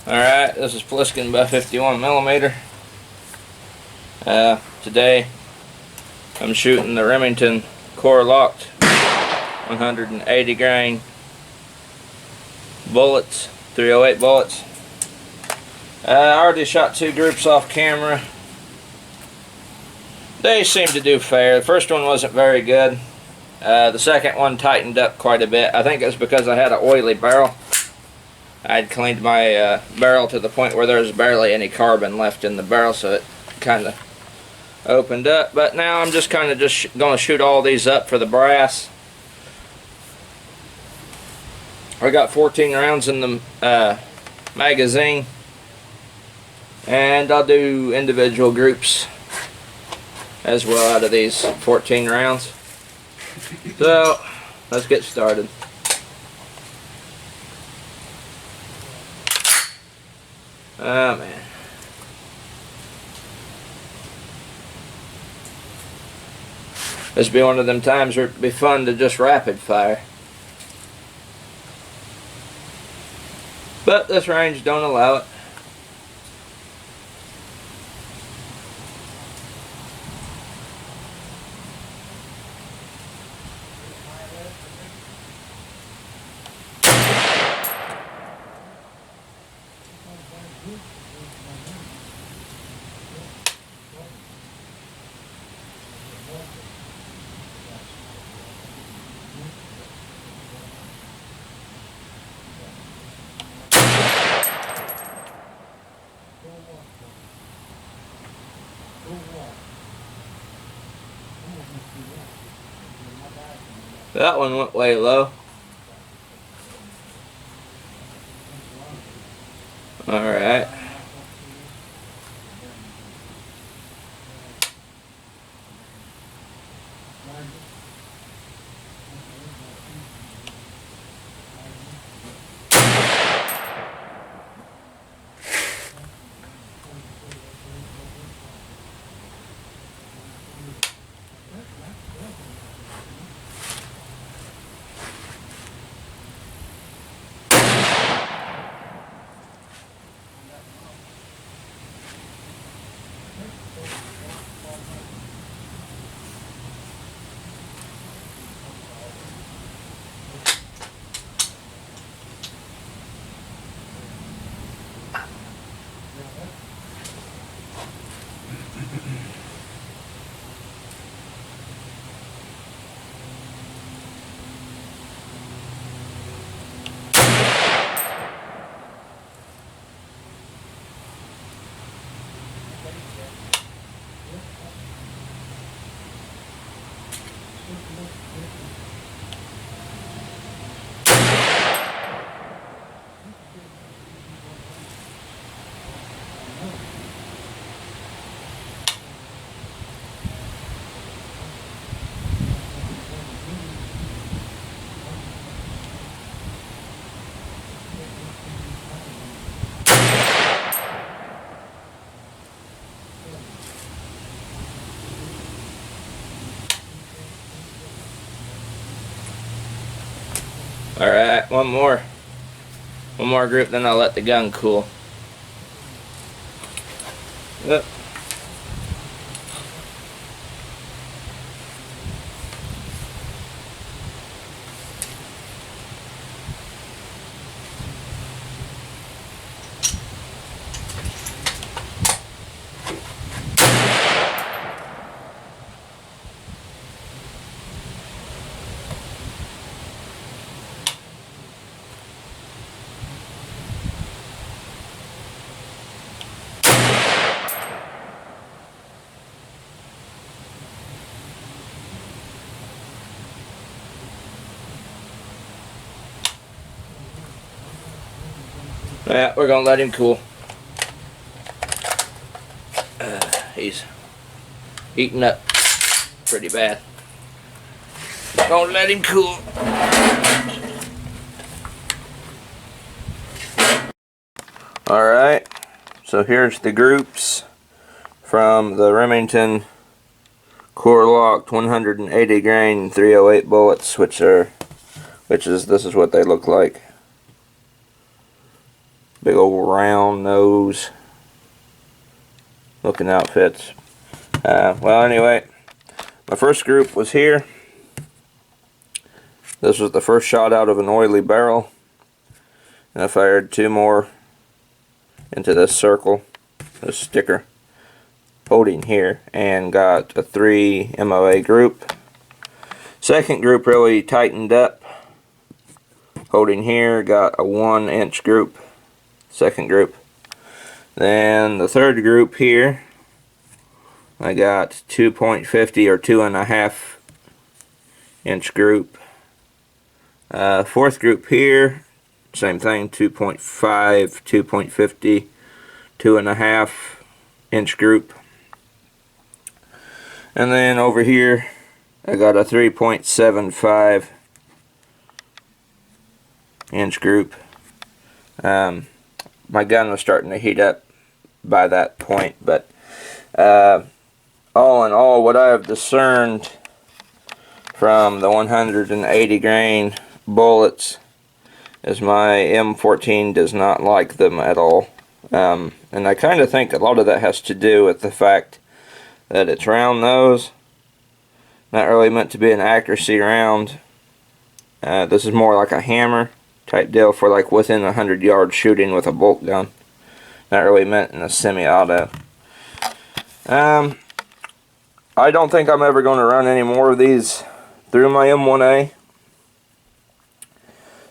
Alright, this is Pliskin by 51mm. Today I'm shooting the Remington Core-Lokt 180 grain bullets, 308 bullets. I already shot 2 groups off camera. They seem to do fair. The first one wasn't very good. The second one tightened up quite a bit. I think it's because I had an oily barrel. I'd cleaned my barrel to the point where there was barely any carbon left in the barrel, so it kind of opened up. But now I'm just kind of going to shoot all these up for the brass. I got 14 rounds in the magazine, and I'll do individual groups as well out of these 14 rounds. So let's get started. Oh man. This will be one of them times where it'd be fun to just rapid fire. But this range don't allow it. That one went way low. Alright. Alright, one more group, then I'll let the gun cool. Yep. Yeah, we're gonna let him cool. He's eating up pretty bad. Gonna let him cool. Alright, so here's the groups from the Remington Core-Lokt 180 grain 308 bullets, this is what they look like. Big old round nose looking outfits. Well, anyway, my first group was here. This was the first shot out of an oily barrel, and I fired 2 more into this circle, this sticker, holding here, and got a 3 M1A group. Second group really tightened up, holding here, got a 1-inch group, second group. Then the third group here, I got 2.50 or 2.5 inch group. Fourth group here, same thing, 2.5, 2.50, 2.5 inch group. And then over here, I got a 3.75 inch group. My gun was starting to heat up by that point, but all in all, what I have discerned from the 180 grain bullets is my M14 does not like them at all. And I kind of think a lot of that has to do with the fact that it's round nose, not really meant to be an accuracy round. This is more like a hammer type deal for like within 100 yards shooting with a bolt gun. Not really meant in a semi-auto. I don't think I'm ever going to run any more of these through my M1A.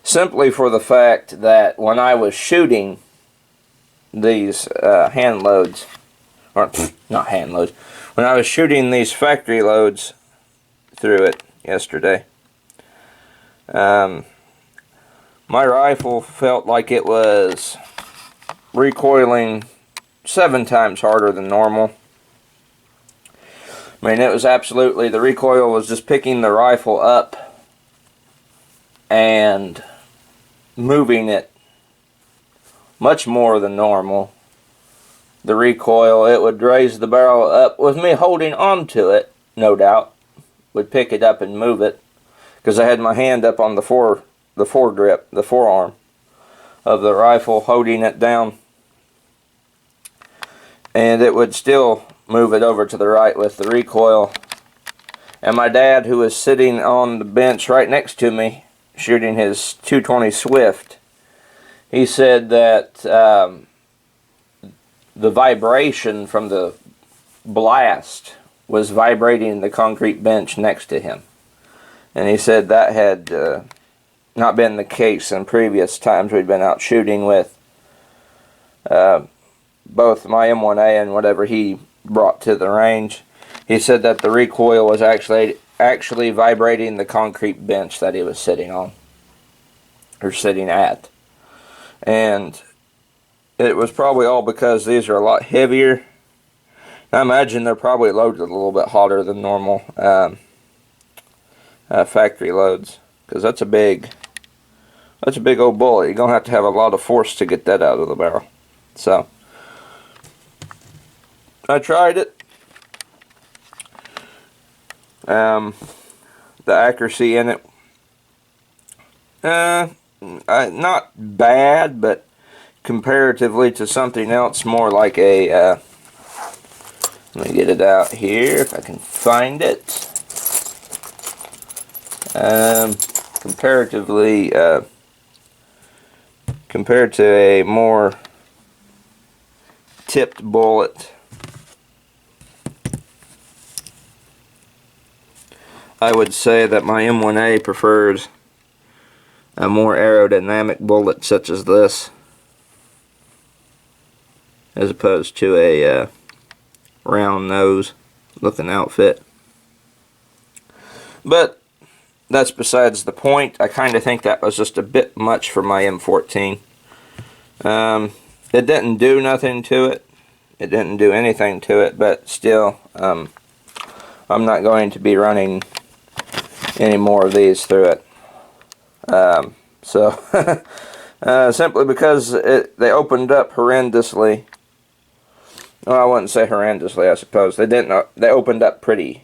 Simply for the fact that when I was shooting these hand loads, or not hand loads, when I was shooting these factory loads through it yesterday, my rifle felt like it was recoiling 7 times harder than normal. I mean, it was absolutely, the recoil was just picking the rifle up and moving it much more than normal. The recoil, it would raise the barrel up with me holding on to it, no doubt, would pick it up and move it, because I had my hand up on the foregrip, the forearm of the rifle, holding it down, and it would still move it over to the right with the recoil. And my dad, who was sitting on the bench right next to me shooting his 220 Swift, he said that the vibration from the blast was vibrating the concrete bench next to him. And he said that had not been the case in previous times we'd been out shooting with both my M1A and whatever he brought to the range. He said that the recoil was actually vibrating the concrete bench that he was sitting on, or sitting at. And it was probably all because these are a lot heavier. I imagine they're probably loaded a little bit hotter than normal factory loads, because that's a big old bullet. You're gonna have to have a lot of force to get that out of the barrel. So I tried it. The accuracy in it, not bad, but comparatively to something else, more like a, let me get it out here if I can find it. Comparatively, compared to a more tipped bullet, I would say that my M1A prefers a more aerodynamic bullet such as this, as opposed to a round nose looking outfit. But that's besides the point. I kind of think that was just a bit much for my M14. It didn't do nothing to it. It didn't do anything to it, but still, I'm not going to be running any more of these through it. Simply because they opened up horrendously. Well, I wouldn't say horrendously, I suppose. They didn't. They opened up pretty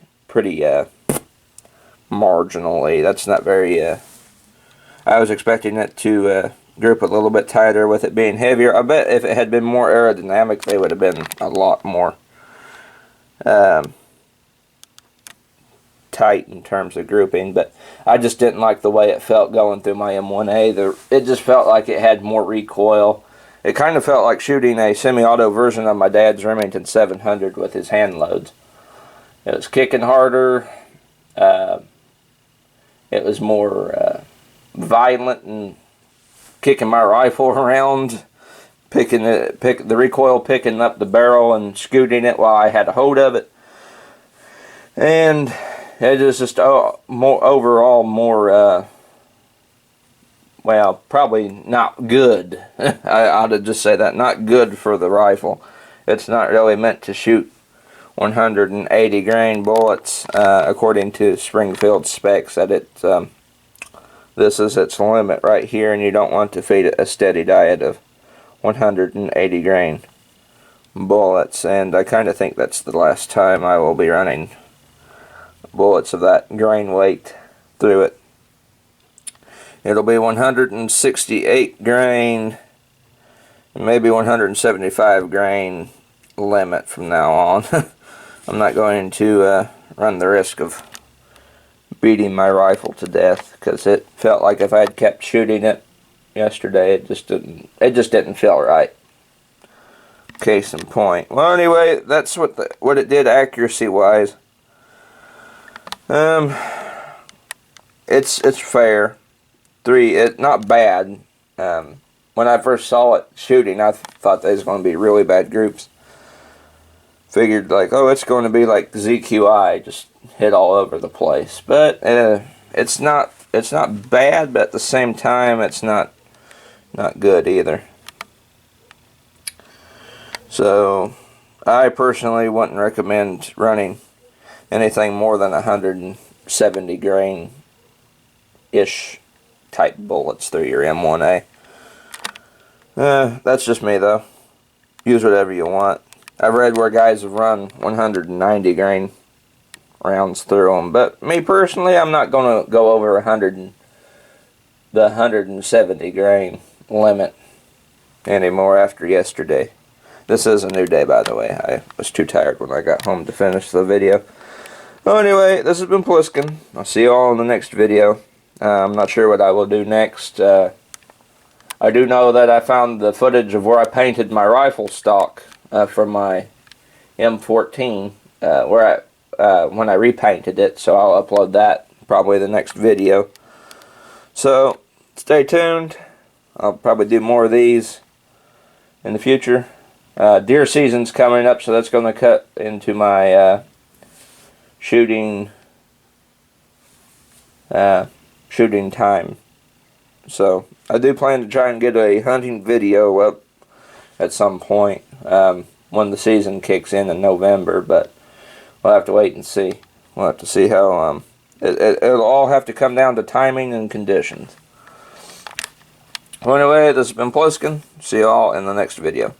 marginally. That's not very. I was expecting it to group a little bit tighter with it being heavier. I bet if it had been more aerodynamic, they would have been a lot more tight in terms of grouping, but I just didn't like the way it felt going through my M1A. It just felt like it had more recoil. It kind of felt like shooting a semi-auto version of my dad's Remington 700 with his hand loads. It was kicking harder. It was more violent and kicking my rifle around, the recoil picking up the barrel and scooting it while I had a hold of it. And it was just overall more, well, probably not good. I ought to just say that, not good for the rifle. It's not really meant to shoot 180 grain bullets, according to Springfield specs. That this is its limit right here, and you don't want to feed it a steady diet of 180 grain bullets. And I kind of think that's the last time I will be running bullets of that grain weight through it. It'll be 168 grain, maybe 175 grain limit from now on. I'm not going to run the risk of beating my rifle to death, because it felt like if I had kept shooting it yesterday, it just didn't feel right. Case in point. Well, anyway, that's what it did accuracy wise. It's fair. It's not bad. When I first saw it shooting, I thought they was going to be really bad groups. Figured like, oh, it's going to be like ZQI, just hit all over the place. But it's not bad, but at the same time, it's not good either. So I personally wouldn't recommend running anything more than 170 grain ish type bullets through your M1A. That's just me though. Use whatever you want. I've read where guys have run 190 grain rounds through them, but me personally, I'm not going to go over the 170 grain limit anymore after yesterday. This is a new day, by the way. I was too tired when I got home to finish the video. Well, anyway, this has been Pliskin. I'll see you all in the next video. I'm not sure what I will do next. I do know that I found the footage of where I painted my rifle stock for my M14, when I repainted it, so I'll upload that probably the next video. So stay tuned. I'll probably do more of these in the future. Deer season's coming up, so that's going to cut into my shooting time. So I do plan to try and get a hunting video up at some point when the season kicks in November, but we'll have to wait and see. We'll have to see how it'll all have to come down to timing and conditions. Well, anyway, this has been Pliskin. See you all in the next video.